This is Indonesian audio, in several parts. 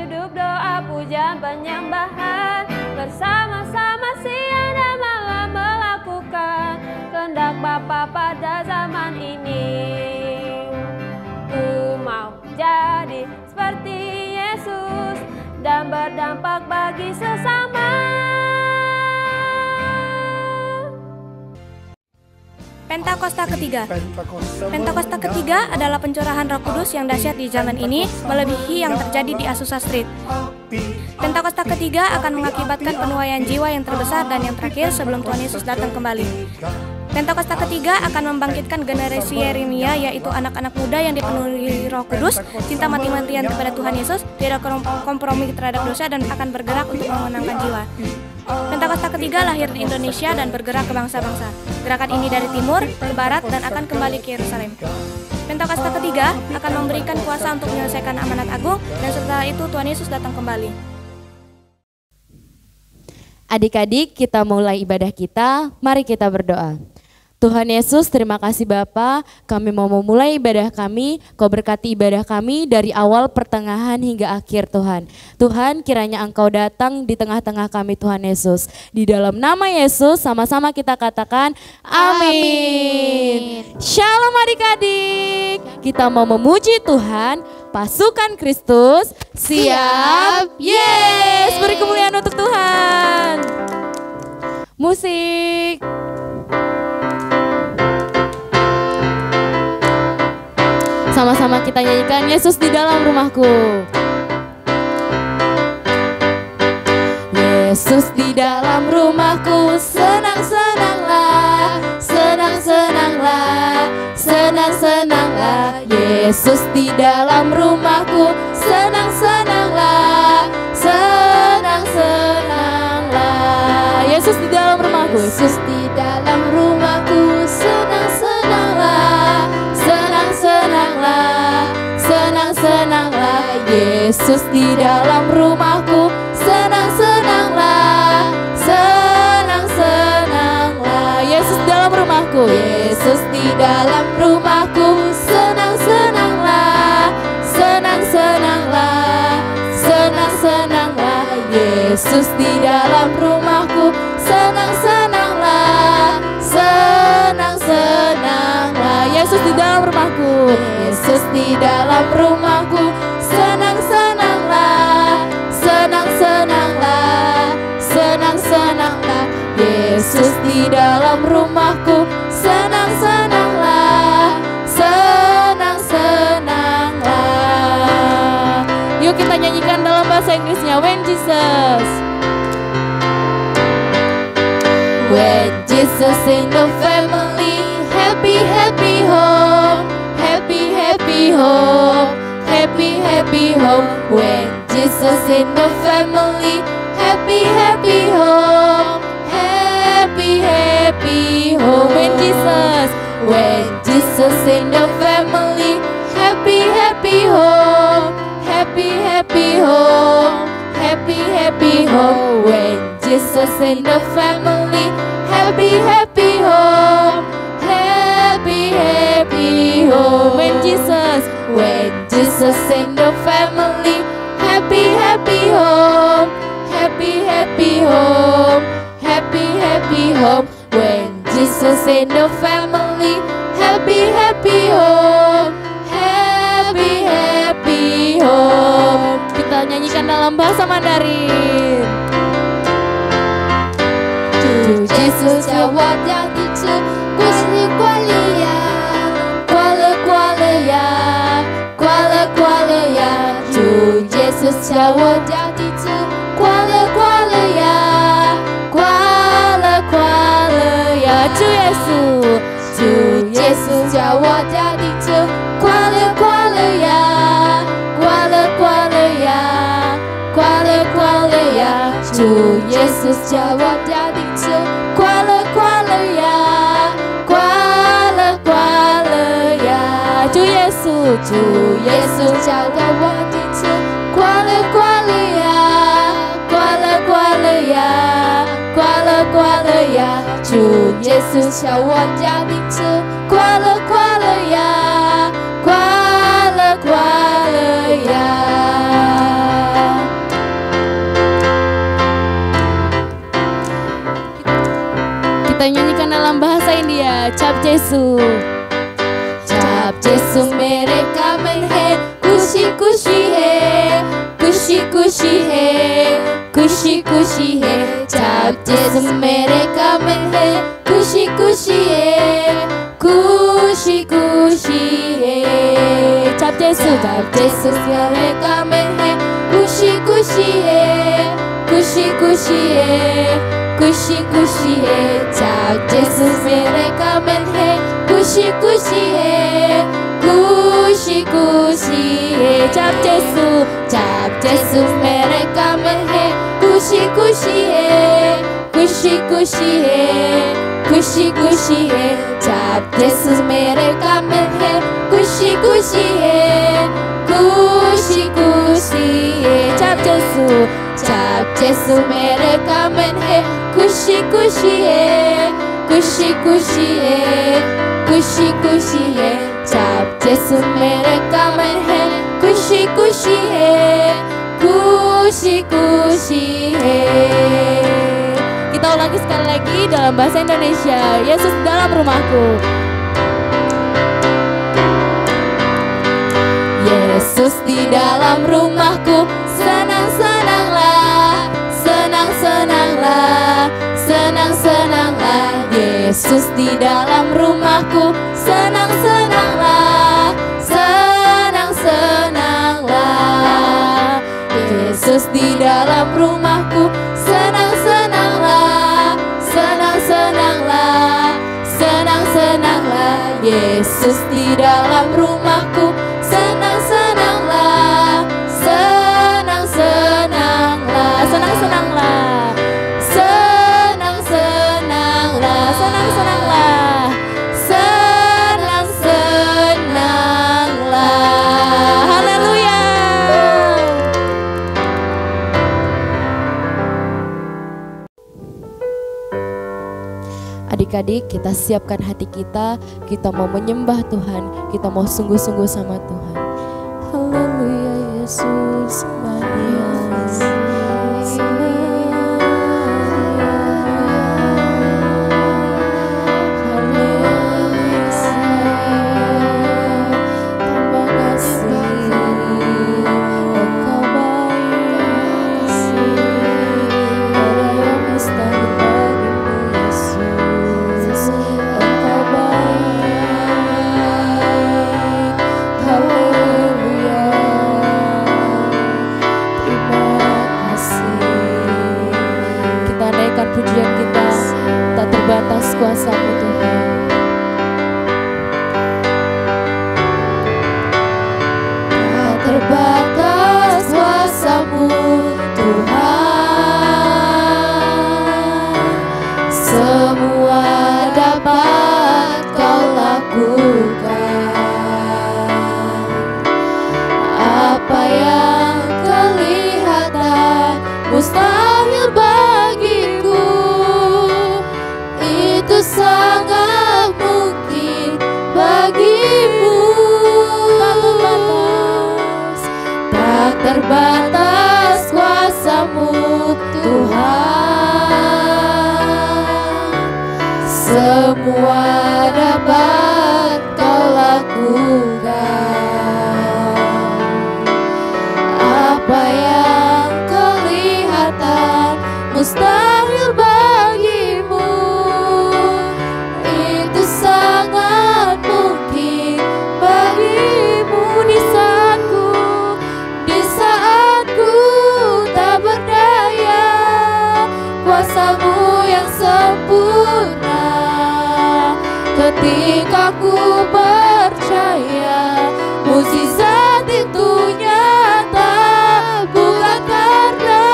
hidup doa pujian penyembahan, bersama-sama siang dan malam melakukan kehendak Bapa pada zaman ini. Ku mau jadi seperti Yesus dan berdampak bagi sesama. Pentakosta ketiga. Pentakosta ketiga adalah pencurahan Roh Kudus yang dahsyat di zaman ini, melebihi yang terjadi di Azusa Street. Pentakosta ketiga akan mengakibatkan penuaian jiwa yang terbesar dan yang terakhir sebelum Tuhan Yesus datang kembali. Pentakosta ketiga akan membangkitkan generasi Yeremia, yaitu anak-anak muda yang dipenuhi Roh Kudus, cinta mati-matian kepada Tuhan Yesus, tidak kompromi terhadap dosa, dan akan bergerak untuk memenangkan jiwa. Pentakosta ketiga lahir di Indonesia dan bergerak ke bangsa-bangsa. Gerakan ini dari timur ke barat dan akan kembali ke Yerusalem. Pentakosta ketiga akan memberikan kuasa untuk menyelesaikan amanat agung, dan setelah itu Tuhan Yesus datang kembali. Adik-adik, kita mulai ibadah kita, mari kita berdoa. Tuhan Yesus, terima kasih Bapa, kami mau memulai ibadah kami, Kau berkati ibadah kami dari awal, pertengahan hingga akhir Tuhan. Tuhan, kiranya Engkau datang di tengah-tengah kami Tuhan Yesus. Di dalam nama Yesus sama-sama kita katakan amin. Shalom adik-adik, kita mau memuji Tuhan, pasukan Kristus, siap, yes, beri kemuliaan untuk Tuhan. Musik. Sama-sama kita nyanyikan Yesus di dalam rumahku. Yesus di dalam rumahku, senang-senanglah, senang-senanglah, senang-senanglah. Yesus di dalam rumahku, senang-senanglah, senang-senanglah. Yesus di dalam rumahku, Yesus di dalam rumahku, senang-senanglah, senang-senanglah, senang-senanglah. Yesus di dalam rumahku, senang-senanglah, senang-senanglah. Yesus dalam rumahku, Yesus di dalam rumahku, senang-senanglah, senang-senanglah, senang-senanglah. Yesus di dalam rumahku, senang-senanglah, senang-senanglah. Yesus di dalam rumahku, Yesus di dalam rumahku, senang-senanglah, senang-senanglah, senang-senanglah. Yesus di dalam rumahku, senang-senanglah, senang-senanglah. Yuk kita nyanyikan dalam bahasa Inggrisnya, When Jesus. When Jesus in the family, happy, happy home, happy, happy home, happy, happy home. When Jesus in the family, happy, happy home, happy, happy home. When Jesus in the family, happy, happy home, happy, happy home, happy, happy home. When Jesus in the family, happy, happy home, happy, happy home. When Jesus in the family, happy, happy home, happy, happy home, happy, happy home. When Jesus in the family, happy, happy home, happy, happy home. Kita nyanyikan dalam bahasa Mandarin. 主耶稣叫我叫你吃，故事挂了呀，挂了挂了呀，挂了挂了呀。主耶稣叫我叫你吃，挂了挂了呀，挂了挂了呀。主耶稣叫我叫你吃，挂了挂了呀，挂了挂了呀，挂了挂了呀。主耶稣叫我叫你吃，挂了挂了呀，挂了挂了呀。主耶稣叫我你吃，挂了挂了呀，挂了挂了呀，挂了挂了呀。主耶稣叫我叫你吃，挂了挂了呀，挂了挂了呀。bahasa India. Cap Jesu. Cap Jesu mere kamen hai, kushi kushi hai, kushi kushi hai, kushi kushi hai. Cap Jesu mere kamen hai, kushi kushi hai, kushi kushi hai. Cap Jesu mere kamen hai, kushi kushi hai, kushi kushi hai, kushi kushi hai. Cap Jesu mere kamen hai, kushi kushi hai, kushi kushi hai. Cap Jesu mere kamen hai, kushi kushi hai, kushi kushi hai, kushi kushi hai. Cap Jesu mere kamen hai, kushi kushi hai, kushi kushi hai. Cap Jesu mere kamen hai, kushi kushi hai, kushi kushi hai, kushi kushi hai. Cap Jesu mere kamen hai, kushi kushi hai, kushi kushi hai. Kita ulangi sekali lagi dalam bahasa Indonesia. Yesus dalam rumahku. Yesus di dalam rumahku, senang-senanglah, senang-senanglah, senang-senanglah. Yesus di dalam rumahku, senang-senanglah, senang-senanglah. Yesus di dalam rumahku, senang-senanglah, senang-senanglah, senang-senanglah. Yesus di dalam rumahku, senang-senanglah, senang-senanglah, senang-senanglah, senang-senanglah, senang-senanglah, senang-senanglah. Haleluya. Adik-adik, kita siapkan hati kita mau menyembah Tuhan, kita mau sungguh-sungguh sama Tuhan. Haleluya Yesus, pujian kita, tak terbatas kuasa-Mu Tuhan. Tak terbatas kuasa-Mu Tuhan, semua dapat Kau lakukan. Apa yang kelihatan mustahil bagiku, itu sangat mungkin bagimu. Tak terbatas kuasa-Mu Tuhan, semua dapat Kau lakukan. Apa yang kelihatan mustahil bagimu, itu sangat mungkin bagimu. Di saatku tak berdaya, kuasa-Mu yang sempurna. Ketika ku percaya, mukjizat itu nyata, bukan karena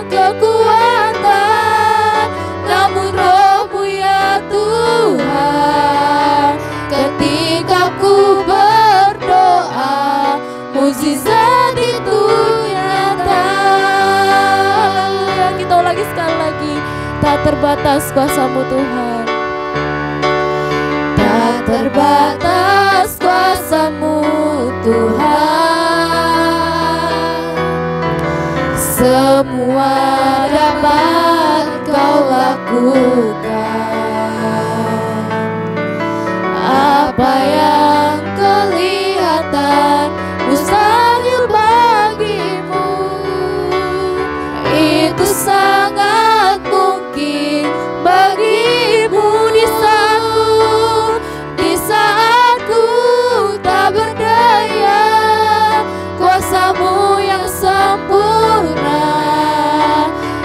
kekuatan, namun Roh-Mu ya Tuhan. Ketika ku berdoa, mukjizat itu nyata. Kita ulangi sekali lagi. Tak terbatas kuasa-Mu Tuhan, tak terbatas kuasa-Mu Tuhan, semua dapat Kau lakukan. Apa yang kelihatan mustahil bagimu, itu sangat mungkin bagimu. Di saat ku tak berdaya, kuasa-Mu yang sempurna.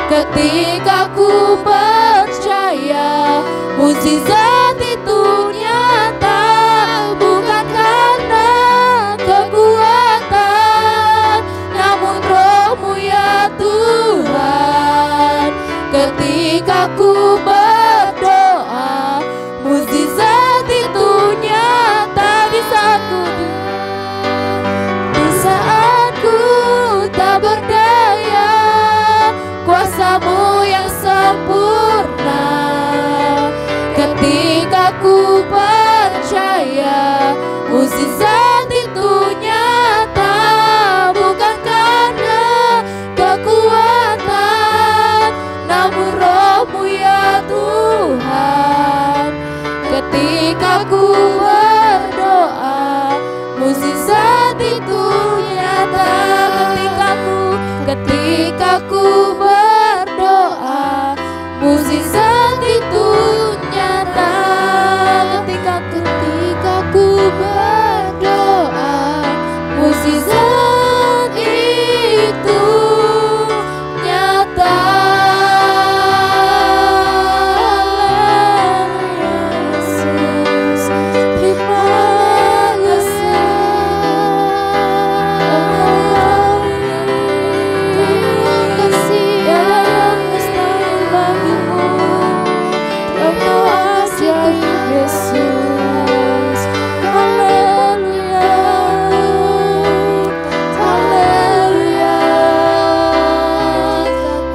Ketika ku percaya mukjizat itu nyata, bukan karena kekuatan, namun Roh-Mu ya Tuhan. Ketika ku berdoa, mukjizat itu nyata. Di saat ku tak berdaya, kuasa-Mu yang sempurna. Ketika ku percaya mukjizat itu nyata, bukan karena kekuatan, namun Roh-Mu ya Tuhan. Ketika ku berdoa, mukjizat itu nyata. Ketika ku berdoa, mukjizat itu nyata. Ketika ku berdoa, mukjizat itu nyata. Yesus, terima kasih. Terima kasih yang mustahil bagimu. Terima kasih Yesus. Haleluya, haleluya,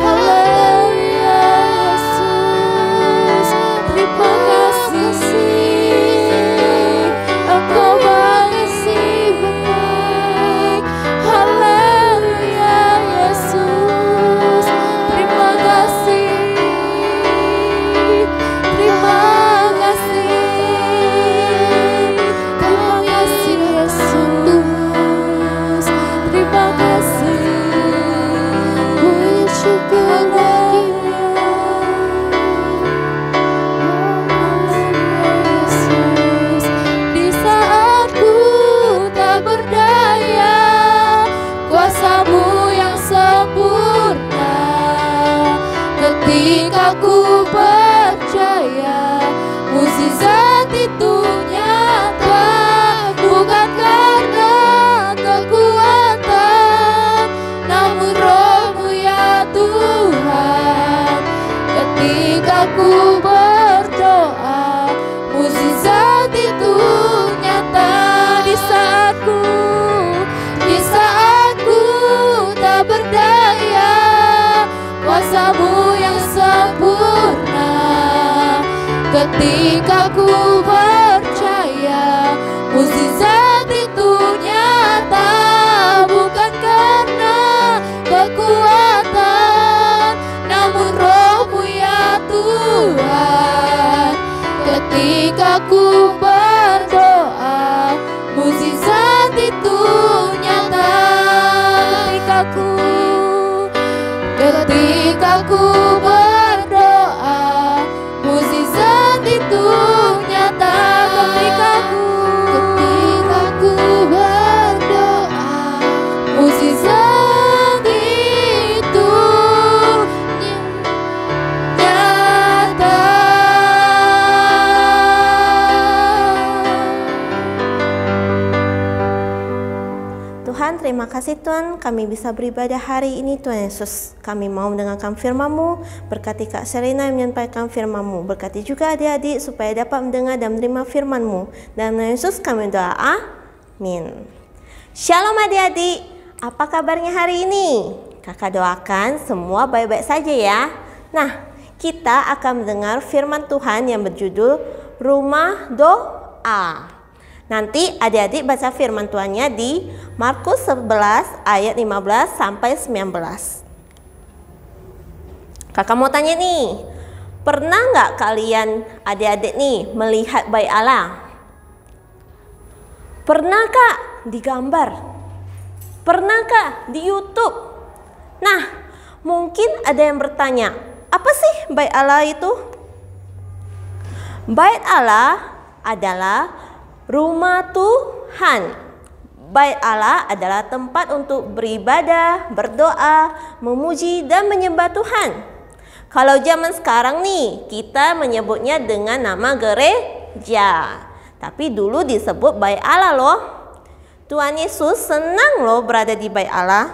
haleluya Yesus. Terima kasih, Engkau mengasihi baik. Haleluya Yesus. Terima kasih, terima kasih, terima kasih Yesus. Terima kasih, puji syukur bagimu. Yesus, di saat ku tak berdaya, kuasa-Mu yang sempurna. Ketika ku percaya mukjizat itu nyata, bukan karena kekuatan, namun Roh-Mu ya Tuhan. Ketika ku berdoa, mukjizat itu nyata. Di saat ku tak berdaya, kuasa-Mu yang sempurna. Ketika ku percaya mukjizat itu nyata, bukan karena kekuatan, namun Roh-Mu ya Tuhan. Ketika ku berdoa, mukjizat itu nyata. Ketika ku berdoa, mukjizat itu nyata. Ketika ku berdoa, mukjizat itu nyata. Tuhan, terima kasih Tuhan, kami bisa beribadah hari ini Tuhan Yesus. Kami mau mendengarkan firman-Mu, berkati Kak Serena yang menyampaikan firman-Mu, berkati juga adik-adik supaya dapat mendengar dan menerima firman-Mu. Dalam nama Yesus kami doa, amin. Shalom adik-adik, apa kabarnya hari ini? Kakak doakan semua baik-baik saja ya. Nah, kita akan mendengar firman Tuhan yang berjudul Rumah Doa. Nanti adik-adik baca firman Tuhannya di Markus 11 ayat 15 sampai 19. Kakak mau tanya nih, pernah nggak kalian adik-adik nih melihat bayi Allah? Pernahkah digambar? Pernahkah di YouTube? Nah, mungkin ada yang bertanya, apa sih Bait Allah itu? Bait Allah adalah rumah Tuhan. Bait Allah adalah tempat untuk beribadah, berdoa, memuji dan menyembah Tuhan. Kalau zaman sekarang nih, kita menyebutnya dengan nama gereja. Tapi dulu disebut Bait Allah loh. Tuhan Yesus senang loh berada di Bait Allah.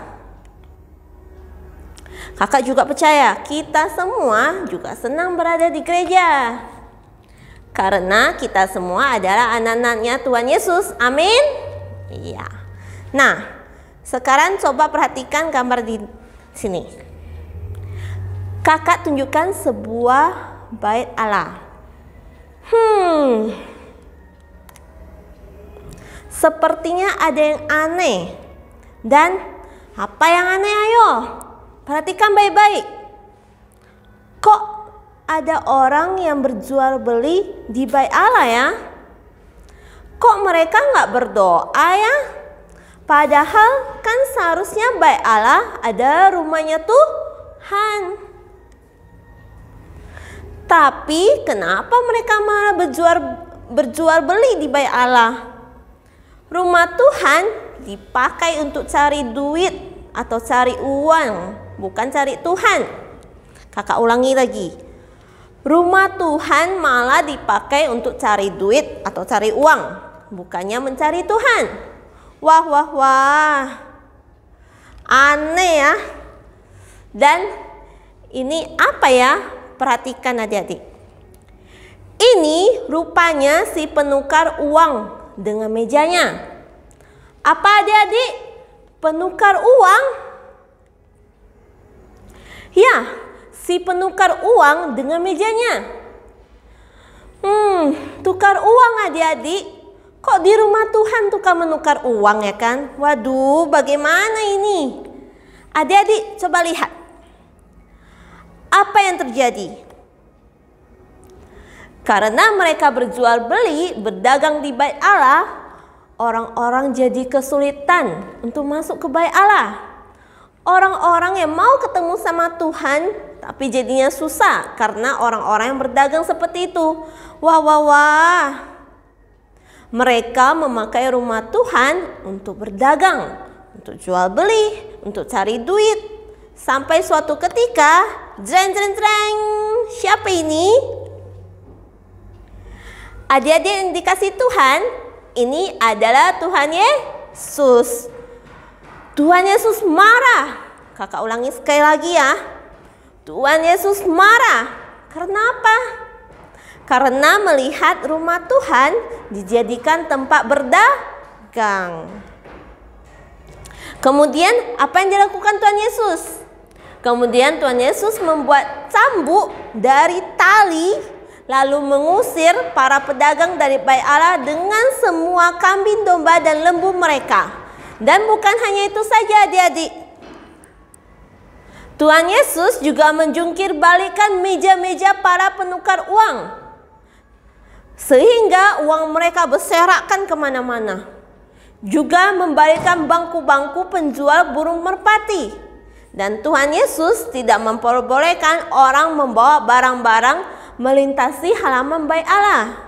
Kakak juga percaya kita semua juga senang berada di gereja. Karena kita semua adalah anak-anaknya Tuhan Yesus. Amin. Iya. Nah, sekarang coba perhatikan gambar di sini. Kakak tunjukkan sebuah Bait Allah. Sepertinya ada yang aneh. Dan apa yang aneh? Ayo, perhatikan baik-baik. Kok ada orang yang berjual beli di Bait Allah ya? Kok mereka nggak berdoa ya? Padahal kan seharusnya Bait Allah ada rumahnya Tuhan. Tapi kenapa mereka malah berjual beli di Bait Allah? Rumah Tuhan dipakai untuk cari duit atau cari uang, bukan cari Tuhan. Kakak ulangi lagi. Rumah Tuhan malah dipakai untuk cari duit atau cari uang, bukannya mencari Tuhan. Wah, wah, wah. Aneh ya. Dan ini apa ya? Perhatikan adik-adik. Ini rupanya si penukar uang dengan mejanya. Apa adik-adik? Penukar uang? Ya, si penukar uang dengan mejanya. Tukar uang adik-adik. Kok di rumah Tuhan tukar menukar uang ya kan? Waduh, bagaimana ini? Adik-adik coba lihat. Apa yang terjadi? Karena mereka berjual beli, berdagang di Bait Allah, orang-orang jadi kesulitan untuk masuk ke Bait Allah. Orang-orang yang mau ketemu sama Tuhan, tapi jadinya susah karena orang-orang yang berdagang seperti itu. Wah, wah, wah. Mereka memakai rumah Tuhan untuk berdagang, untuk jual beli, untuk cari duit. Sampai suatu ketika, jreng, jreng, jreng. Siapa ini? Adik-adik yang dikasih Tuhan, ini adalah Tuhan Yesus. Tuhan Yesus marah. Kakak ulangi sekali lagi ya. Tuhan Yesus marah. Karena apa? Karena melihat rumah Tuhan dijadikan tempat berdagang. Kemudian apa yang dilakukan Tuhan Yesus? Kemudian Tuhan Yesus membuat cambuk dari tali, lalu mengusir para pedagang dari Bait Allah dengan semua kambing, domba, dan lembu mereka. Dan bukan hanya itu saja adik-adik. Tuhan Yesus juga menjungkir balikkan meja-meja para penukar uang. Sehingga uang mereka berserakan kemana-mana. Juga membalikkan bangku-bangku penjual burung merpati. Dan Tuhan Yesus tidak memperbolehkan orang membawa barang-barang melintasi halaman Bait Allah.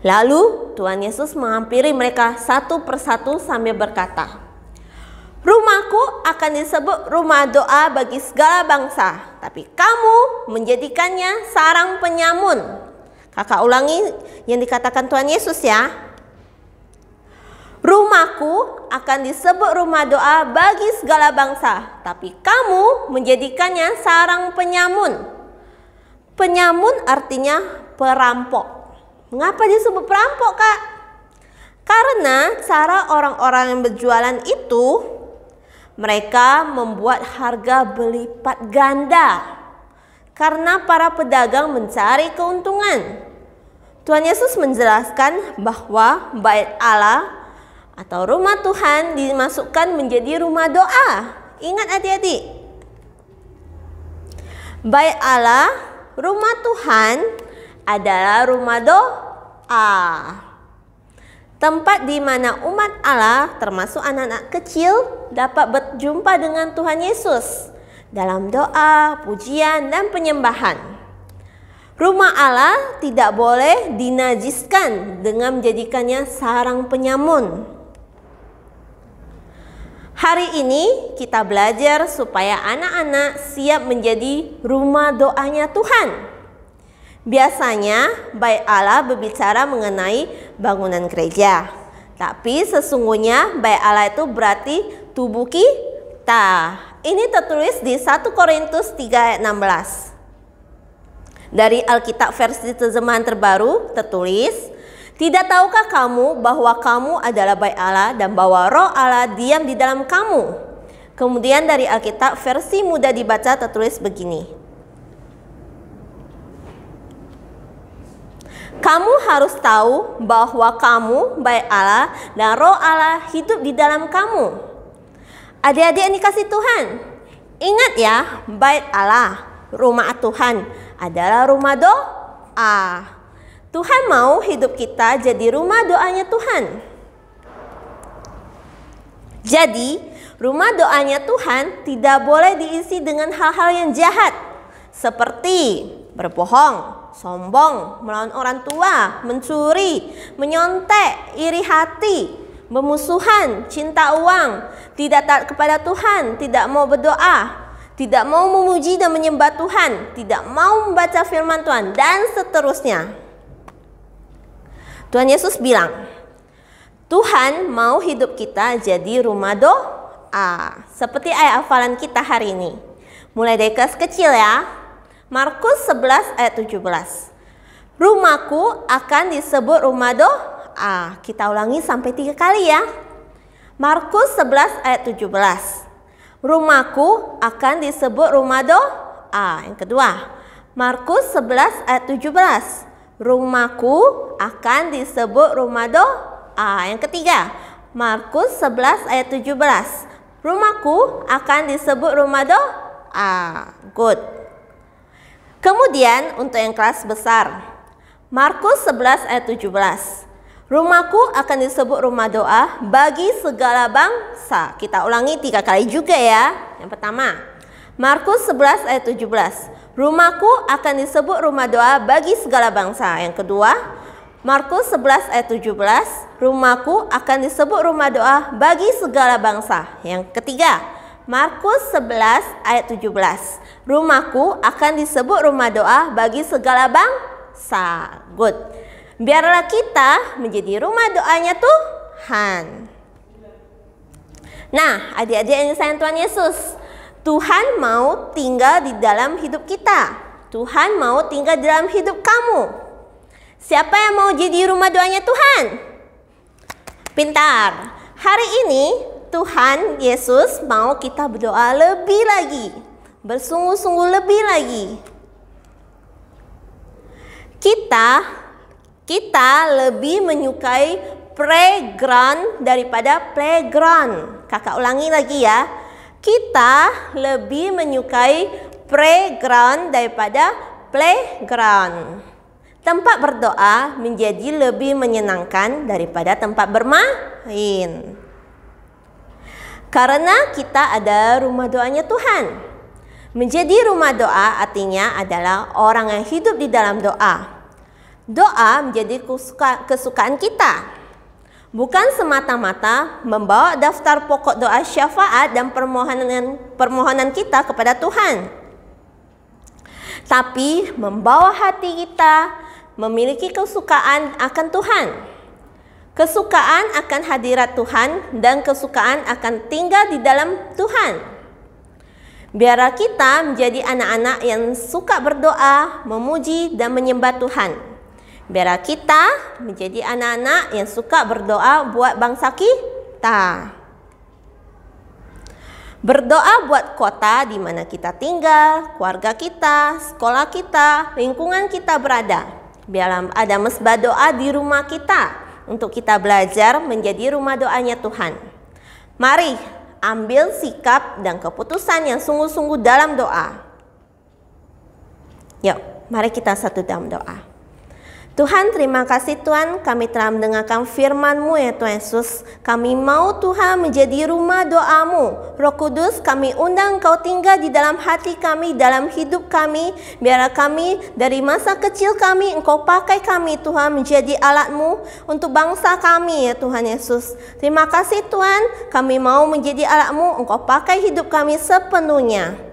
Lalu Tuhan Yesus menghampiri mereka satu persatu sambil berkata, "Rumahku akan disebut rumah doa bagi segala bangsa, tapi kamu menjadikannya sarang penyamun." Kakak ulangi yang dikatakan Tuhan Yesus ya. Rumahku akan disebut rumah doa bagi segala bangsa, tapi kamu menjadikannya sarang penyamun. Penyamun artinya perampok. Mengapa disebut perampok, Kak? Karena cara orang-orang yang berjualan itu, mereka membuat harga berlipat ganda. Karena para pedagang mencari keuntungan. Tuhan Yesus menjelaskan bahwa Bait Allah atau rumah Tuhan dimasukkan menjadi rumah doa. Ingat adik-adik. Bait Allah, rumah Tuhan adalah rumah doa. tempat di mana umat Allah termasuk anak-anak kecil dapat berjumpa dengan Tuhan Yesus dalam doa, pujian, dan penyembahan. Rumah Allah tidak boleh dinajiskan dengan menjadikannya sarang penyamun. Hari ini kita belajar supaya anak-anak siap menjadi rumah doanya Tuhan. Biasanya Bait Allah berbicara mengenai bangunan gereja. Tapi sesungguhnya Bait Allah itu berarti tubuh kita. Ini tertulis di 1 Korintus 3 ayat 16. Dari Alkitab versi terjemahan terbaru tertulis, "Tidak tahukah kamu bahwa kamu adalah Bait Allah dan bahwa Roh Allah diam di dalam kamu?" Kemudian dari Alkitab versi mudah dibaca tertulis begini, "Kamu harus tahu bahwa kamu Bait Allah dan Roh Allah hidup di dalam kamu." Adik-adik yang dikasih Tuhan, ingat ya, Bait Allah, rumah Tuhan adalah rumah doa. Tuhan mau hidup kita jadi rumah doanya Tuhan. Jadi, rumah doanya Tuhan tidak boleh diisi dengan hal-hal yang jahat, seperti berbohong, sombong, melawan orang tua, mencuri, menyontek, iri hati, bermusuhan, cinta uang, tidak taat kepada Tuhan, tidak mau berdoa, tidak mau memuji dan menyembah Tuhan, tidak mau membaca firman Tuhan, dan seterusnya. Tuhan Yesus bilang, Tuhan mau hidup kita jadi rumah doa. Seperti ayat hafalan kita hari ini. Mulai dari kelas kecil ya. Markus 11 ayat 17. Rumahku akan disebut rumah doa. Kita ulangi sampai 3 kali ya. Markus 11 ayat 17. Rumahku akan disebut rumah doa. Yang kedua, Markus 11 ayat 17. Rumahku akan disebut rumah doa. Yang ketiga, Markus 11 ayat 17. Rumahku akan disebut rumah doa. Good. Kemudian untuk yang kelas besar, Markus 11 ayat 17. Rumahku akan disebut rumah doa bagi segala bangsa. Kita ulangi 3 kali juga ya. Yang pertama, Markus 11 ayat 17. Rumahku akan disebut rumah doa bagi segala bangsa. Yang kedua, Markus 11 ayat 17. Rumahku akan disebut rumah doa bagi segala bangsa. Yang ketiga, Markus 11 ayat 17. Rumahku akan disebut rumah doa bagi segala bangsa. Good. Biarlah kita menjadi rumah doanya Tuhan. Nah, adik-adik yang disayang Tuhan Yesus, Tuhan mau tinggal di dalam hidup kita. Tuhan mau tinggal di dalam hidup kamu. Siapa yang mau jadi rumah doanya Tuhan? Pintar. Hari ini Tuhan Yesus mau kita berdoa lebih lagi, bersungguh-sungguh lebih lagi. Kita lebih menyukai playground daripada playground. Kakak ulangi lagi ya. Kita lebih menyukai playground daripada playground. Tempat berdoa menjadi lebih menyenangkan daripada tempat bermain. Karena kita ada rumah doanya Tuhan. Menjadi rumah doa artinya adalah orang yang hidup di dalam doa. Doa menjadi kesukaan kita. Bukan semata-mata membawa daftar pokok doa syafaat dan permohonan kita kepada Tuhan. Tapi membawa hati kita memiliki kesukaan akan Tuhan. Kesukaan akan hadirat Tuhan dan kesukaan akan tinggal di dalam Tuhan. Biarlah kita menjadi anak-anak yang suka berdoa, memuji dan menyembah Tuhan. Biarlah kita menjadi anak-anak yang suka berdoa buat bangsa kita. Berdoa buat kota di mana kita tinggal, keluarga kita, sekolah kita, lingkungan kita berada. Biarlah ada mesbah doa di rumah kita untuk kita belajar menjadi rumah doanya Tuhan. Mari ambil sikap dan keputusan yang sungguh-sungguh dalam doa. Yuk, mari kita satu dalam doa. Tuhan, terima kasih Tuhan, kami telah mendengarkan firman-Mu ya Tuhan Yesus. Kami mau Tuhan menjadi rumah doa-Mu. Roh Kudus, kami undang Engkau tinggal di dalam hati kami, dalam hidup kami. Biarlah kami dari masa kecil kami, Engkau pakai kami Tuhan menjadi alat-Mu untuk bangsa kami ya Tuhan Yesus. Terima kasih Tuhan, kami mau menjadi alat-Mu, Engkau pakai hidup kami sepenuhnya.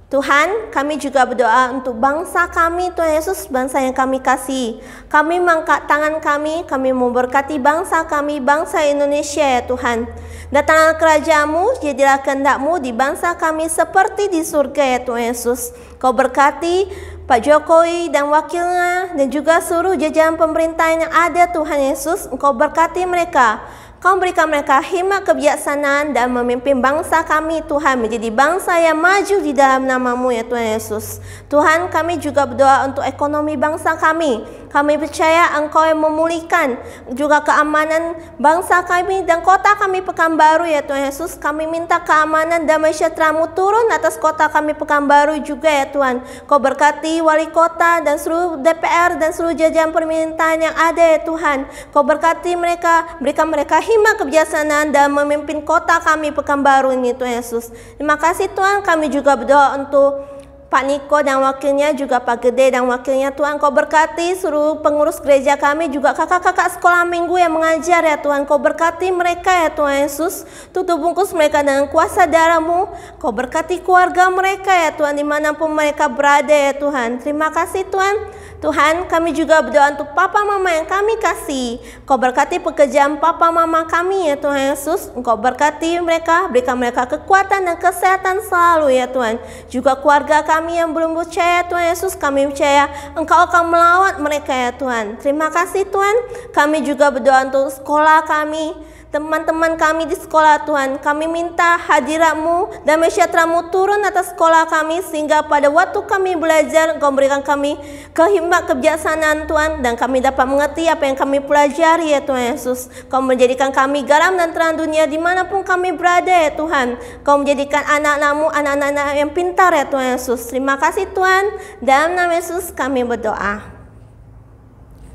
Tuhan, kami juga berdoa untuk bangsa kami, Tuhan Yesus, bangsa yang kami kasih. Kami mengangkat tangan kami memberkati bangsa kami, bangsa Indonesia ya Tuhan. Datanglah kerajaan-Mu, jadilah kehendak-Mu di bangsa kami seperti di surga ya Tuhan Yesus. Kau berkati Pak Jokowi dan wakilnya dan juga seluruh jajaran pemerintahan yang ada Tuhan Yesus. Engkau berkati mereka. Kau berikan mereka hikmat kebijaksanaan dan memimpin bangsa kami Tuhan menjadi bangsa yang maju di dalam nama-Mu ya Tuhan Yesus. Tuhan, kami juga berdoa untuk ekonomi bangsa kami. Kami percaya Engkau yang memulihkan juga keamanan bangsa kami dan kota kami Pekanbaru ya Tuhan Yesus. Kami minta keamanan damai sejahtera-Mu turun atas kota kami Pekanbaru juga ya Tuhan. Kau berkati wali kota dan seluruh DPR dan seluruh jajaran pemerintahan yang ada ya Tuhan. Kau berkati mereka, berikan mereka hikmat kebijaksanaan dan memimpin kota kami Pekanbaru ini Tuhan Yesus. Terima kasih Tuhan, kami juga berdoa untuk Pak Niko dan wakilnya, juga Pak Gede dan wakilnya Tuhan. Kau berkati seluruh pengurus gereja kami, juga kakak-kakak sekolah minggu yang mengajar ya Tuhan. Kau berkati mereka ya Tuhan Yesus. Tutup bungkus mereka dengan kuasa darah-Mu. Kau berkati keluarga mereka ya Tuhan, dimanapun mereka berada ya Tuhan. Terima kasih Tuhan. Tuhan, kami juga berdoa untuk papa mama yang kami kasih. Kau berkati pekerjaan papa mama kami ya Tuhan Yesus. Engkau berkati mereka, berikan mereka kekuatan dan kesehatan selalu ya Tuhan. Juga keluarga kami yang belum percaya Tuhan Yesus, kami percaya Engkau akan melawat mereka ya Tuhan. Terima kasih Tuhan. Kami juga berdoa untuk sekolah kami, teman-teman kami di sekolah Tuhan. Kami minta hadirat-Mu, damai sejahtera-Mu turun atas sekolah kami, sehingga pada waktu kami belajar Engkau berikan kami hikmat kebijaksanaan Tuhan, dan kami dapat mengerti apa yang kami pelajari ya Tuhan Yesus. Kau menjadikan kami garam dan terang dunia dimanapun kami berada ya Tuhan. Kau menjadikan anak-anak-Mu anak-anak yang pintar ya Tuhan Yesus. Terima kasih Tuhan. Dalam nama Yesus kami berdoa.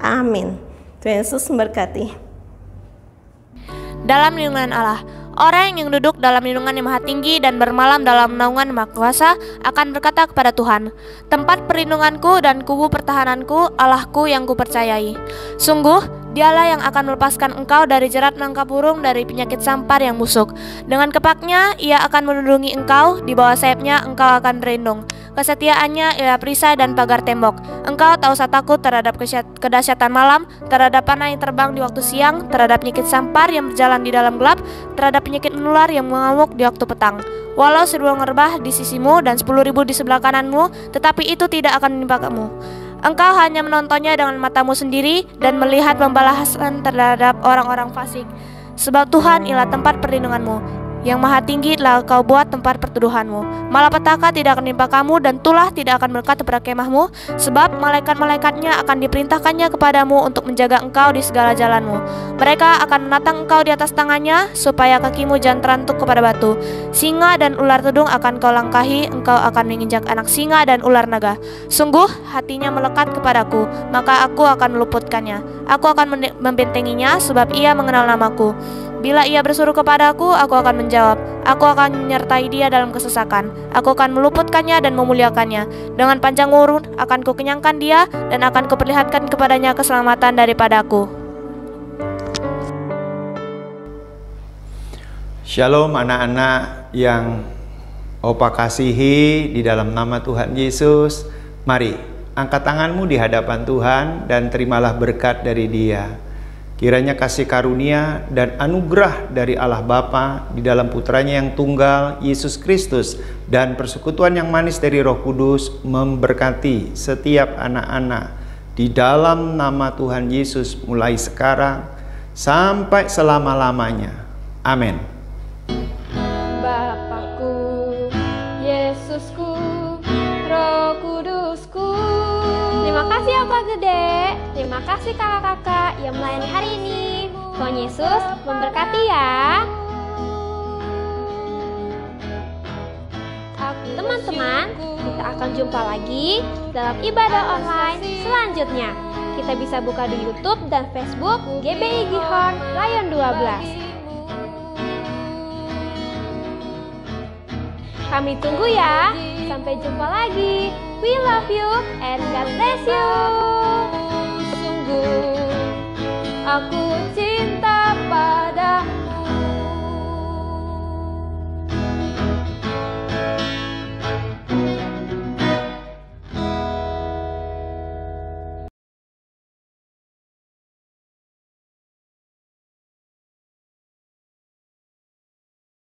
Amin. Tuhan Yesus memberkati. Dalam lindungan Allah, orang yang duduk dalam lindungan yang maha tinggi dan bermalam dalam naungan maha kuasa akan berkata kepada Tuhan, tempat perlindunganku dan kubu pertahananku, Allahku yang kupercayai. Sungguh, Dialah yang akan melepaskan engkau dari jerat menangkap burung, dari penyakit sampar yang busuk. Dengan kepaknya ia akan melindungi engkau, di bawah sayapnya engkau akan berlindung. Kesetiaannya ialah perisai dan pagar tembok. Engkau tak usah takut terhadap kedahsyatan malam, terhadap panah yang terbang di waktu siang, terhadap penyakit sampar yang berjalan di dalam gelap, terhadap penyakit menular yang mengamuk di waktu petang. Walau 1000 ngerbah di sisimu dan 10.000 di sebelah kananmu, tetapi itu tidak akan menimpa kamu. Engkau hanya menontonnya dengan matamu sendiri dan melihat pembalasan terhadap orang-orang fasik. Sebab Tuhan ialah tempat perlindunganmu, yang maha tinggi telah kau buat tempat perteduhanmu. Malapetaka tidak akan menimpa kamu dan tulah tidak akan melekat kepada kemahmu, sebab malaikat-malaikatnya akan diperintahkannya kepadamu untuk menjaga engkau di segala jalanmu. Mereka akan menatang engkau di atas tangannya, supaya kakimu jangan terantuk kepada batu. Singa dan ular tedung akan kau langkahi, engkau akan menginjak anak singa dan ular naga. Sungguh hatinya melekat kepadaku, maka aku akan meluputkannya. Aku akan membentenginya, sebab ia mengenal namaku. Bila ia berseru kepadaku, aku akan menjawab. Aku akan menyertai dia dalam kesesakan. Aku akan meluputkannya dan memuliakannya. Dengan panjang umur akan kukenyangkan dia, dan akan kuperlihatkan kepadanya keselamatan daripadaku. Shalom anak-anak yang Opa kasihi di dalam nama Tuhan Yesus. Mari, angkat tanganmu di hadapan Tuhan dan terimalah berkat dari Dia. Kiranya kasih karunia dan anugerah dari Allah Bapa di dalam Putranya yang tunggal, Yesus Kristus, dan persekutuan yang manis dari Roh Kudus memberkati setiap anak-anak di dalam nama Tuhan Yesus mulai sekarang sampai selama-lamanya. Amin. Bapakku, Yesusku, Roh Kudusku. Terima kasih Opa Gede. Terima kasih kakak-kakak yang melayani hari ini. Tuhan Yesus memberkati ya. Teman-teman, kita akan jumpa lagi dalam ibadah online selanjutnya. kita bisa buka di YouTube dan Facebook GBI Gihon Lion 12. Kami tunggu ya. Sampai jumpa lagi. We love you and God bless you. Sungguh aku